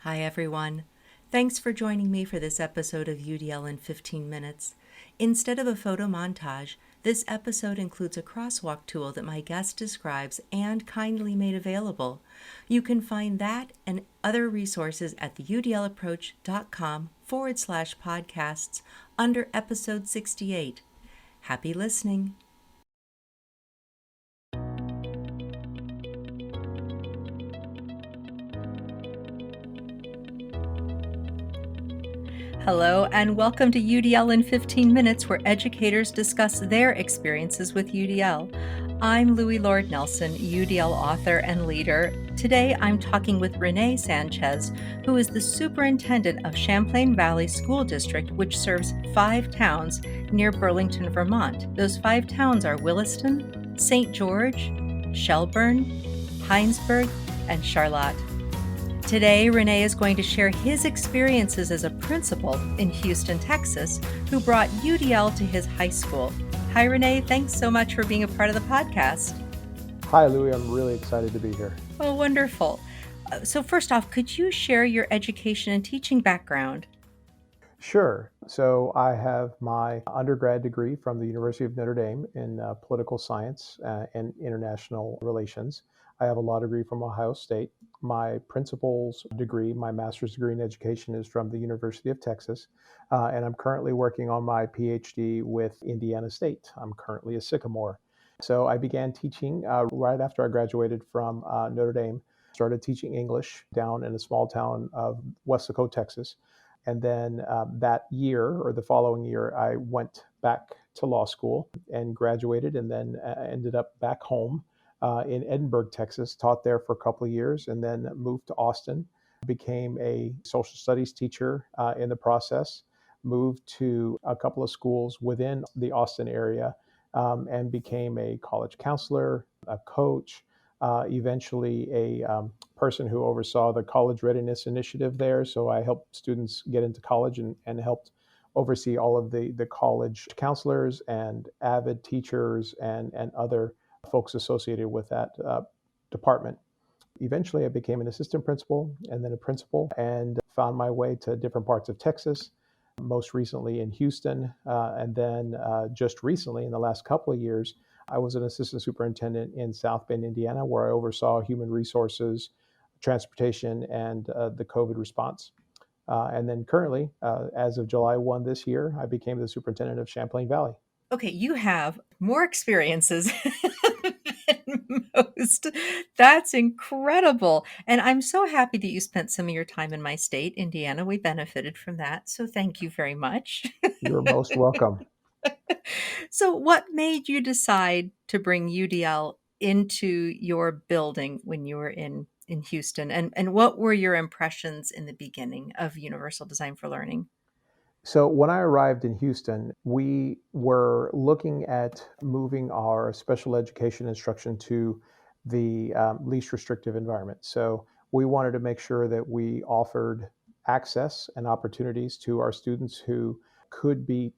Hi, everyone. Thanks for joining me for this episode of UDL in 15 minutes. Instead of a photo montage, this episode includes a crosswalk tool that my guest describes and kindly made available. You can find that and other resources at theudlapproach.com/podcasts under episode 68. Happy listening. Hello, and welcome to UDL in 15 minutes, where educators discuss their experiences with UDL. I'm Louie Lord Nelson, UDL author and leader. Today, I'm talking with Rene Sanchez, who is the superintendent of Champlain Valley School District, which serves 5 towns near Burlington, Vermont. Those 5 towns are Williston, St. George, Shelburne, Heinsberg, and Charlotte. Today, Rene is going to share his experiences as a principal in Houston, Texas, who brought UDL to his high school. Hi, Rene. Thanks so much for being a part of the podcast. Hi, Louie. I'm really excited to be here. Oh, wonderful. So first off, could you share your education and teaching background? Sure. So I have my undergrad degree from the University of Notre Dame in political science and international relations. I have a law degree from Ohio State. My principal's degree, my master's degree in education, is from the University of Texas. And I'm currently working on my PhD with Indiana State. I'm currently a Sycamore. So I began teaching right after I graduated from Notre Dame. Started teaching English down in a small town of Weslaco, Texas. And then that year or the following year, I went back to law school and graduated, and then ended up back home in Edinburgh, Texas, taught there for a couple of years, and then moved to Austin, became a social studies teacher in the process, moved to a couple of schools within the Austin area, and became a college counselor, a coach, eventually a person who oversaw the college readiness initiative there. So I helped students get into college and helped oversee all of the college counselors and avid teachers and other folks associated with that department. Eventually, I became an assistant principal and then a principal and found my way to different parts of Texas, most recently in Houston. And then just recently, in the last couple of years, I was an assistant superintendent in South Bend, Indiana, where I oversaw human resources, transportation, and the COVID response. And then currently, as of July 1 this year, I became the superintendent of Champlain Valley. Okay, you have more experiences than most. That's incredible. And I'm so happy that you spent some of your time in my state, Indiana. We benefited from that. So thank you very much. You're most welcome. So, what made you decide to bring UDL into your building when you were in Houston? And what were your impressions in the beginning of Universal Design for Learning? So when I arrived in Houston, we were looking at moving our special education instruction to the least restrictive environment. So we wanted to make sure that we offered access and opportunities to our students who could be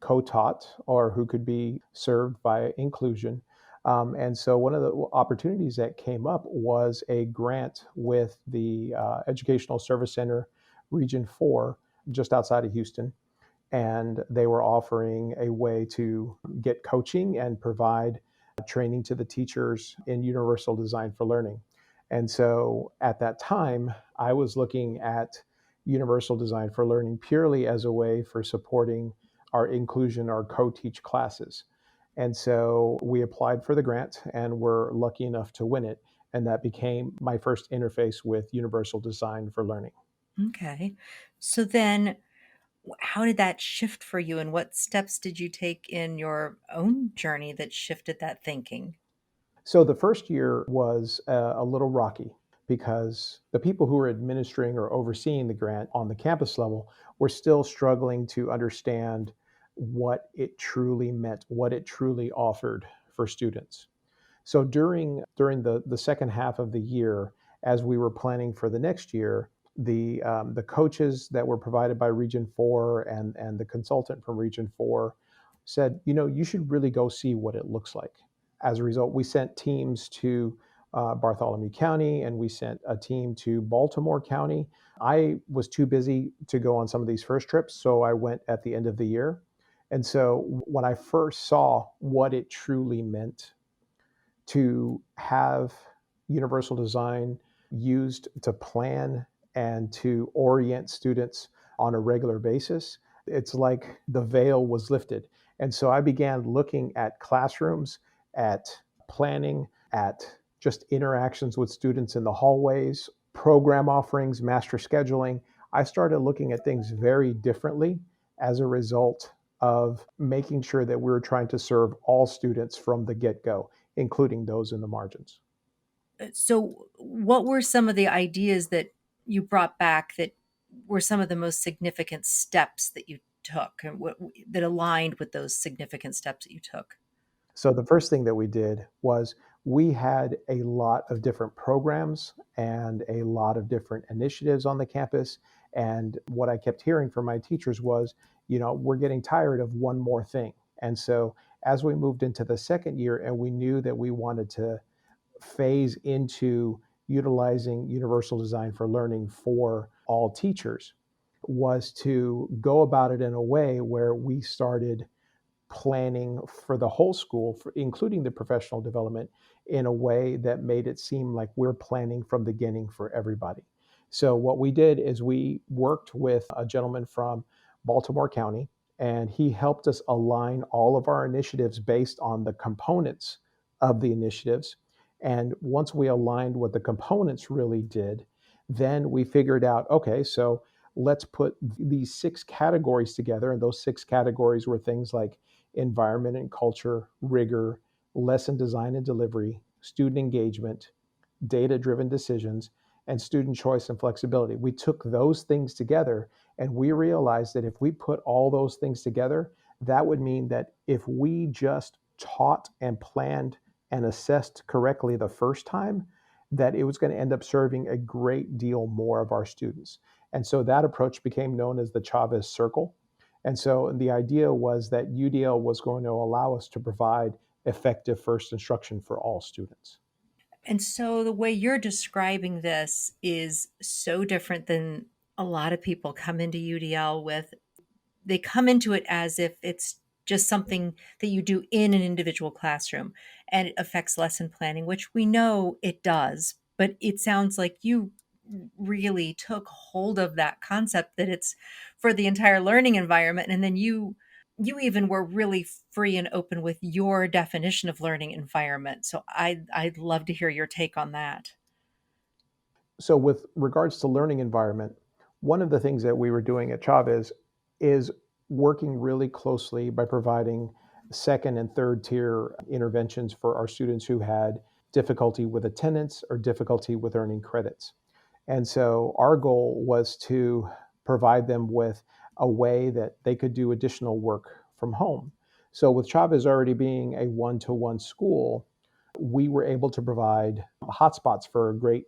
co-taught or who could be served by inclusion. And so one of the opportunities that came up was a grant with the Educational Service Center Region 4 just outside of Houston, and they were offering a way to get coaching and provide training to the teachers in universal design for learning. And so at that time, I was looking at universal design for learning purely as a way for supporting our inclusion or co-teach classes. And so we applied for the grant and were lucky enough to win it. And that became my first interface with universal design for learning. Okay. So then how did that shift for you, and what steps did you take in your own journey that shifted that thinking? So the first year was a little rocky because the people who were administering or overseeing the grant on the campus level were still struggling to understand what it truly meant, what it truly offered for students. So during the second half of the year, as we were planning for the next year, the coaches that were provided by Region 4 and the consultant from Region 4 said, you know, you should really go see what it looks like. As a result, we sent teams to Bartholomew County, and we sent a team to Baltimore County. I was too busy to go on some of these first trips, so I went at the end of the year. And so when I first saw what it truly meant to have universal design used to plan and to orient students on a regular basis, it's like the veil was lifted. And so I began looking at classrooms, at planning, at just interactions with students in the hallways, program offerings, master scheduling. I started looking at things very differently as a result of making sure that we were trying to serve all students from the get go, including those in the margins. So, what were some of the ideas that you brought back that were some of the most significant steps that you took and that aligned with those significant steps that you took? So the first thing that we did was we had a lot of different programs and a lot of different initiatives on the campus. And what I kept hearing from my teachers was, we're getting tired of one more thing. And so as we moved into the second year and we knew that we wanted to phase into utilizing universal design for learning for all teachers, was to go about it in a way where we started planning for the whole school, including the professional development, in a way that made it seem like we're planning from the beginning for everybody. So, what we did is we worked with a gentleman from Baltimore County, and he helped us align all of our initiatives based on the components of the initiatives. And once we aligned what the components really did, then we figured out, okay, so let's put these six categories together. And those six categories were things like environment and culture, rigor, lesson design and delivery, student engagement, data driven decisions, and student choice and flexibility. We took those things together and we realized that if we put all those things together, that would mean that if we just taught and planned and assessed correctly the first time, that it was going to end up serving a great deal more of our students. And so that approach became known as the Chavez Circle. And so the idea was that UDL was going to allow us to provide effective first instruction for all students. And so the way you're describing this is so different than a lot of people come into UDL with. They come into it as if it's just something that you do in an individual classroom and it affects lesson planning, which we know it does. But it sounds like you really took hold of that concept that it's for the entire learning environment. And then you even were really free and open with your definition of learning environment. So I'd love to hear your take on that. So, with regards to learning environment, one of the things that we were doing at Chavez is working really closely by providing second and third tier interventions for our students who had difficulty with attendance or difficulty with earning credits. And so our goal was to provide them with a way that they could do additional work from home. So, with Chavez already being a one to one school, we were able to provide hotspots for a great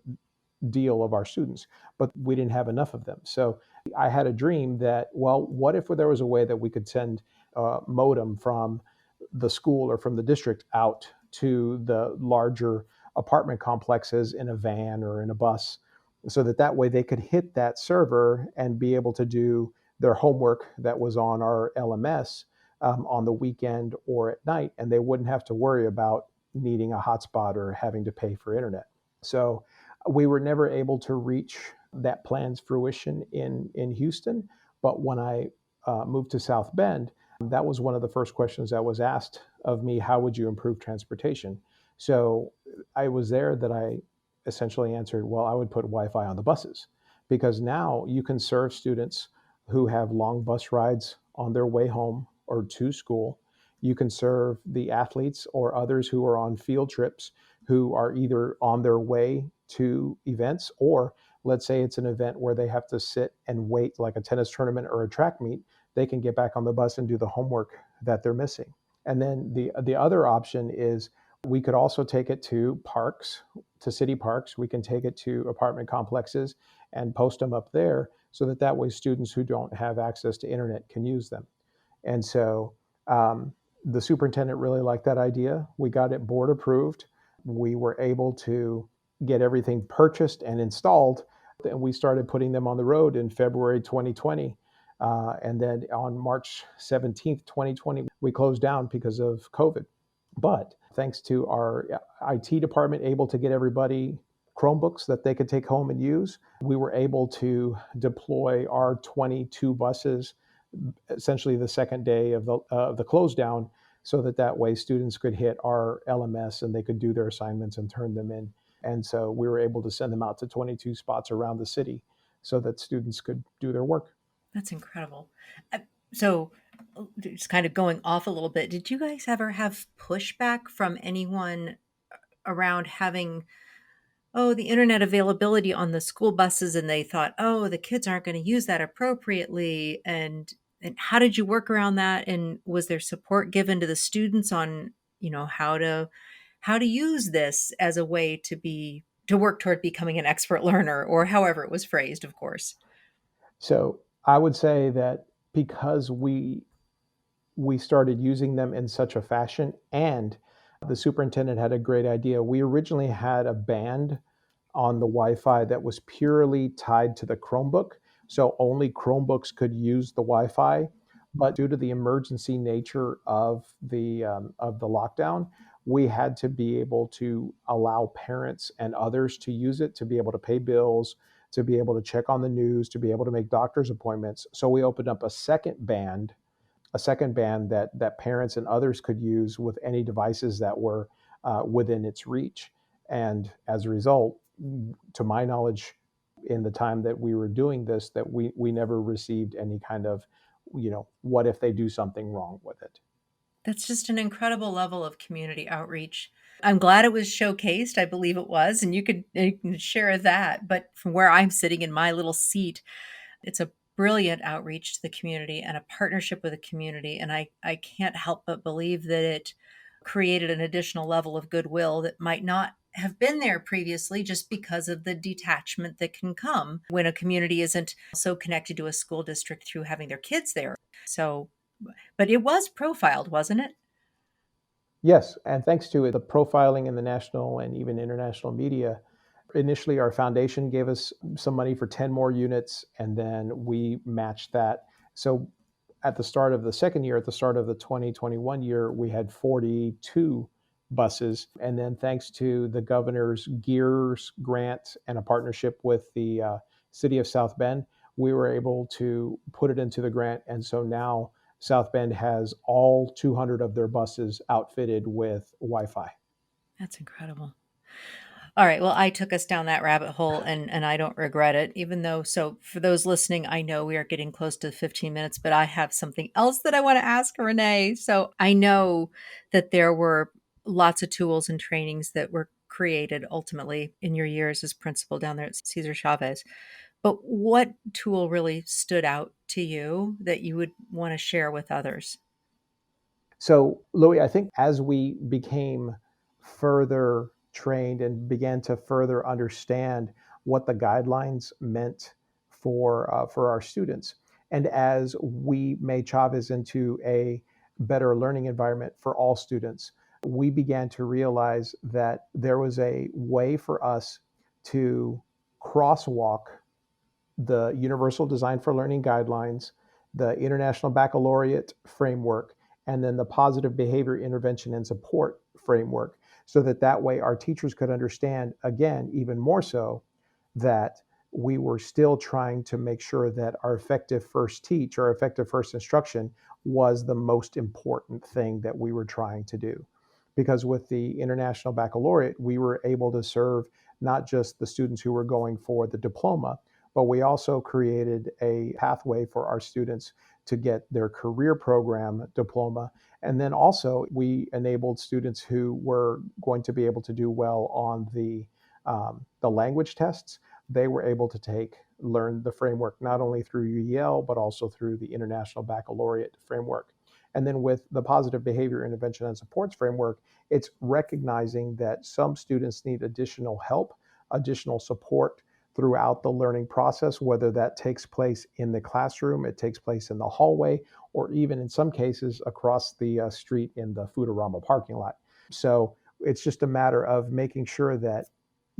deal of our students, but we didn't have enough of them. So I had a dream that, well, what if there was a way that we could send a modem from the school or from the district out to the larger apartment complexes in a van or in a bus, so that way they could hit that server and be able to do their homework that was on our LMS on the weekend or at night, and they wouldn't have to worry about needing a hotspot or having to pay for internet. So we were never able to reach that plan's fruition in Houston. But when I moved to South Bend, that was one of the first questions that was asked of me: how would you improve transportation? So I was there that I essentially answered, well, I would put Wi-Fi on the buses, because now you can serve students who have long bus rides on their way home or to school. You can serve the athletes or others who are on field trips who are either on their way to events, or let's say it's an event where they have to sit and wait, like a tennis tournament or a track meet. They can get back on the bus and do the homework that they're missing. And then the other option is we could also take it to parks, to city parks. We can take it to apartment complexes and post them up there, so that way students who don't have access to internet can use them. And so the superintendent really liked that idea. We got it board approved. we were able to get everything purchased and installed. And we started putting them on the road in February 2020. And then on March 17th, 2020, we closed down because of COVID. But thanks to our IT department able to get everybody Chromebooks that they could take home and use, we were able to deploy our 22 buses essentially the second day of the close down, so that way students could hit our LMS and they could do their assignments and turn them in. And so we were able to send them out to 22 spots around the city so that students could do their work. That's incredible. So, just kind of going off a little bit, did you guys ever have pushback from anyone around having, the internet availability on the school buses, and they thought, the kids aren't going to use that appropriately? And how did you work around that? And was there support given to the students on, how to use this as a way to work toward becoming an expert learner, or however it was phrased, of course? So I would say that because we started using them in such a fashion, and the superintendent had a great idea. We originally had a band on the Wi-Fi that was purely tied to the Chromebook, so only Chromebooks could use the Wi-Fi. But due to the emergency nature of the lockdown, we had to be able to allow parents and others to use it, to be able to pay bills, to be able to check on the news, to be able to make doctor's appointments. So we opened up a second band that parents and others could use with any devices that were within its reach. And as a result, to my knowledge, in the time that we were doing this, that we never received any kind of, what if they do something wrong with it. That's just an incredible level of community outreach. I'm glad it was showcased. I believe it was, and you can share that. But from where I'm sitting in my little seat, it's a brilliant outreach to the community and a partnership with the community. And I can't help but believe that it created an additional level of goodwill that might not have been there previously, just because of the detachment that can come when a community isn't so connected to a school district through having their kids there. So, but it was profiled, wasn't it? Yes, and thanks to the profiling in the national and even international media, initially our foundation gave us some money for 10 more units, and then we matched that. So at the start of the second year, at the start of the 2021 year, we had 42 buses. And then thanks to the governor's GEARS grant and a partnership with the city of South Bend, we were able to put it into the grant. And so now South Bend has all 200 of their buses outfitted with Wi-Fi. That's incredible. All right. Well, I took us down that rabbit hole, and I don't regret it, even though, so for those listening, I know we are getting close to 15 minutes, but I have something else that I want to ask Renee. So I know that there were lots of tools and trainings that were created ultimately in your years as principal down there at Cesar Chavez. But what tool really stood out to you that you would want to share with others? So, Louis, I think as we became further trained and began to further understand what the guidelines meant for our students, and as we made Chavez into a better learning environment for all students, we began to realize that there was a way for us to crosswalk the Universal Design for Learning guidelines, the International Baccalaureate framework, and then the Positive Behavior Intervention and Support framework, so that way our teachers could understand, again, even more so, that we were still trying to make sure that our effective first teach or effective first instruction was the most important thing that we were trying to do. Because with the International Baccalaureate, we were able to serve not just the students who were going for the diploma, but we also created a pathway for our students to get their career program diploma. And then also we enabled students who were going to be able to do well on the language tests. They were able to learn the framework not only through UEL, but also through the International Baccalaureate framework. And then with the Positive Behavior Intervention and Supports framework, it's recognizing that some students need additional help, additional support throughout the learning process, whether that takes place in the classroom, it takes place in the hallway, or even in some cases across the street in the Foodorama parking lot. So It's just a matter of making sure that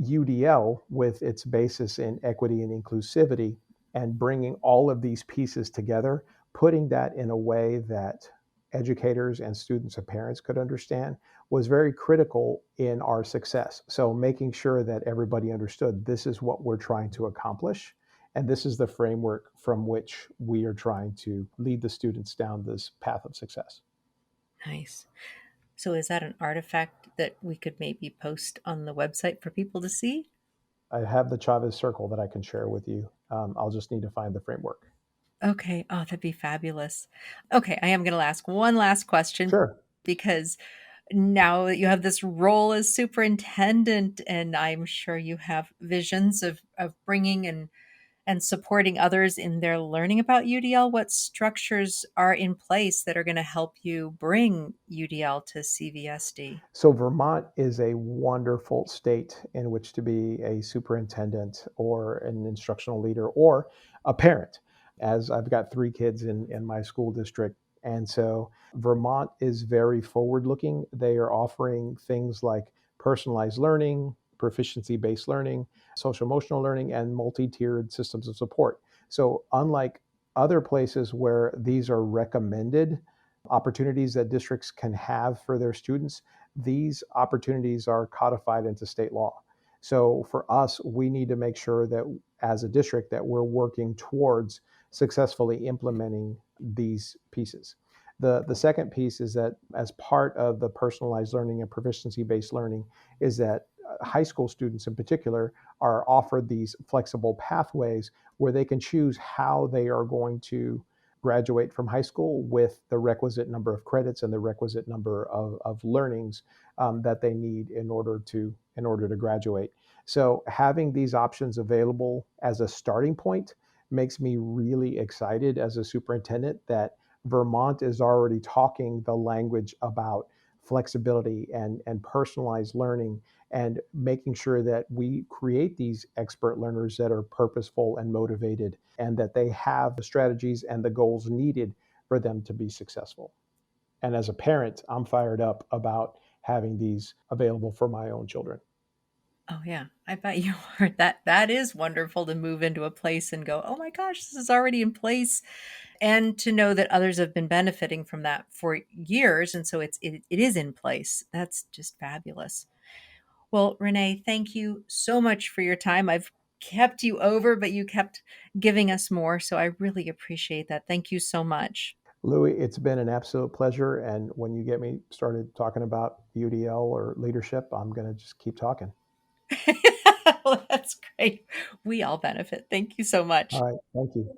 UDL, with its basis in equity and inclusivity, and bringing all of these pieces together, putting that in a way that educators and students and parents could understand, was very critical in our success. So making sure that everybody understood this is what we're trying to accomplish, and this is the framework from which we are trying to lead the students down this path of success. Nice. So is that an artifact that we could maybe post on the website for people to see? I have the Chavez Circle that I can share with you. I'll just need to find the framework. Okay. Oh, that'd be fabulous. Okay, I am going to ask one last question Sure. because now that you have this role as superintendent, and I'm sure you have visions of bringing and supporting others in their learning about UDL, what structures are in place that are going to help you bring UDL to CVSD? So, Vermont is a wonderful state in which to be a superintendent or an instructional leader or a parent, as I've got three kids in my school district. And so, Vermont is very forward looking. They are offering things like personalized learning, proficiency based learning, social emotional learning, and multi tiered systems of support. So, unlike other places where these are recommended opportunities that districts can have for their students, these opportunities are codified into state law. So for us, we need to make sure that as a district that we're working towards successfully implementing these pieces. The second piece is that as part of the personalized learning and proficiency-based learning is that high school students in particular are offered these flexible pathways where they can choose how they are going to graduate from high school with the requisite number of credits and the requisite number of learnings that they need in order to graduate. So having these options available as a starting point makes me really excited as a superintendent that Vermont is already talking the language about flexibility and personalized learning and making sure that we create these expert learners that are purposeful and motivated and that they have the strategies and the goals needed for them to be successful. And as a parent, I'm fired up about having these available for my own children. Oh yeah, I bet you are. That is wonderful to move into a place and go, "Oh my gosh, this is already in place." And to know that others have been benefiting from that for years, and so it is in place. That's just fabulous. Well, Renee, thank you so much for your time. I've kept you over, but you kept giving us more, so I really appreciate that. Thank you so much. Louis, it's been an absolute pleasure. And when you get me started talking about UDL or leadership, I'm going to just keep talking. Well, that's great. We all benefit. Thank you so All much. right. Thank you.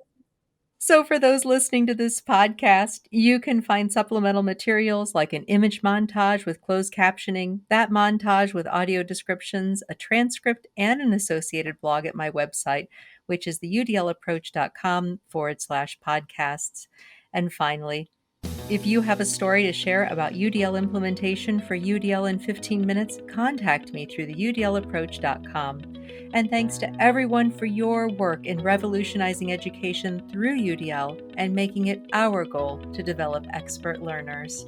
So, for those listening to this podcast, you can find supplemental materials like an image montage with closed captioning, that montage with audio descriptions, a transcript, and an associated blog at my website, which is theudlapproach.com/podcasts. And finally, if you have a story to share about UDL implementation for UDL in 15 minutes, contact me through theudlapproach.com. And thanks to everyone for your work in revolutionizing education through UDL and making it our goal to develop expert learners.